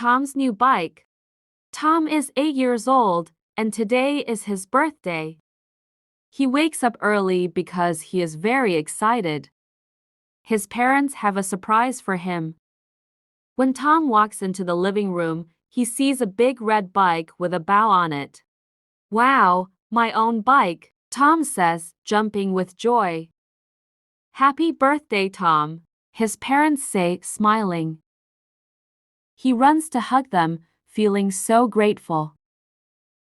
Tom's new bike. Tom is 8 years old, and today is his birthday. He wakes up early because he is very excited. His parents have a surprise for him. When Tom walks into the living room, he sees a big red bike with a bow on it. "Wow, my own bike," Tom says, jumping with joy. "Happy birthday, Tom," his parents say, smiling. He runs to hug them, feeling so grateful.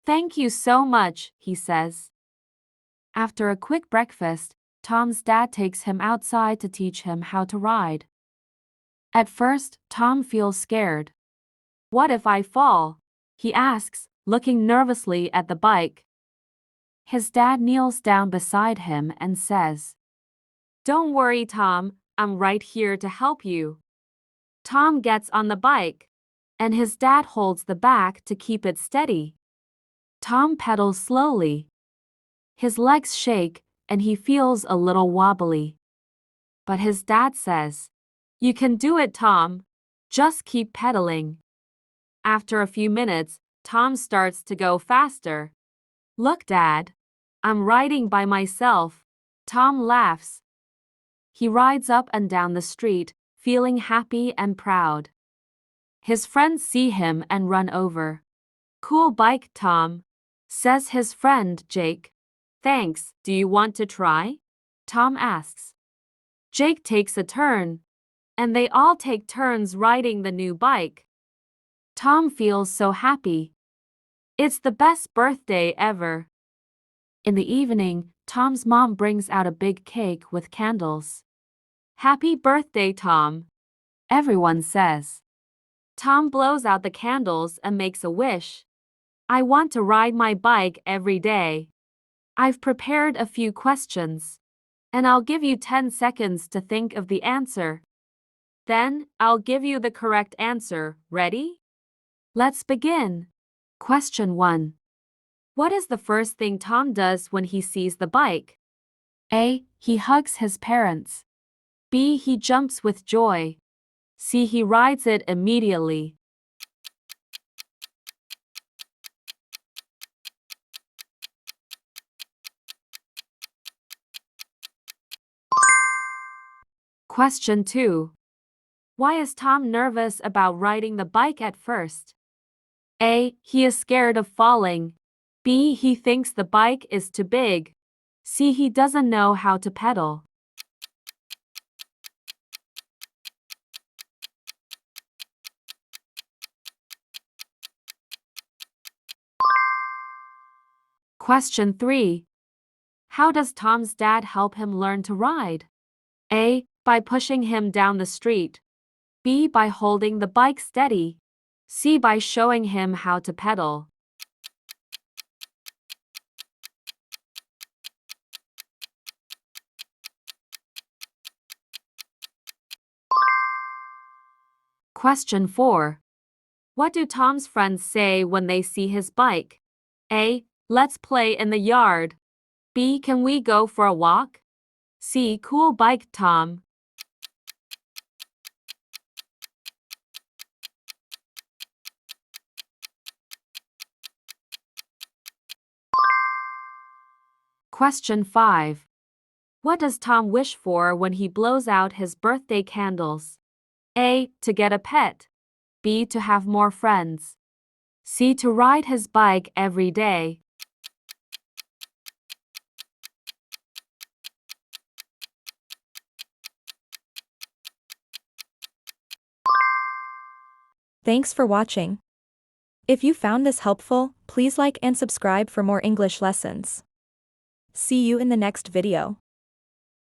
"Thank you so much," he says. After a quick breakfast, Tom's dad takes him outside to teach him how to ride. At first, Tom feels scared. "What if I fall?" he asks, looking nervously at the bike. His dad kneels down beside him and says, "Don't worry, Tom, I'm right here to help you." Tom gets on the bike, and his dad holds the back to keep it steady. Tom pedals slowly. His legs shake, and he feels a little wobbly. But his dad says, "You can do it, Tom. Just keep pedaling." After a few minutes, Tom starts to go faster. "Look, Dad, I'm riding by myself." Tom laughs. He rides up and down the street, feeling happy and proud. His friends see him and run over. "Cool bike, Tom," says his friend Jake. "Thanks, do you want to try?" Tom asks. Jake takes a turn, and they all take turns riding the new bike. Tom feels so happy. It's the best birthday ever. In the evening, Tom's mom brings out a big cake with candles. "Happy birthday, Tom," everyone says. Tom blows out the candles and makes a wish. "I want to ride my bike every day. I've prepared a few questions, and I'll give you 10 seconds to think of the answer. Then, I'll give you the correct answer. Ready? Let's begin. Question 1. What is the first thing Tom does when he sees the bike? A. He hugs his parents. B. He jumps with joy. C. He rides it immediately. Question 2. Why is Tom nervous about riding the bike at first? A. He is scared of falling. B. He thinks the bike is too big. C. He doesn't know how to pedal. Question 3. How does Tom's dad help him learn to ride? A. By pushing him down the street. B. By holding the bike steady. C. By showing him how to pedal. Question 4. What do Tom's friends say when they see his bike? A. Let's play in the yard. B. Can we go for a walk? C. Cool bike, Tom. Question 5. What does Tom wish for when he blows out his birthday candles? A. To get a pet. B. To have more friends. C. To ride his bike every day. Thanks for watching. If you found this helpful, please like and subscribe for more English lessons. See you in the next video.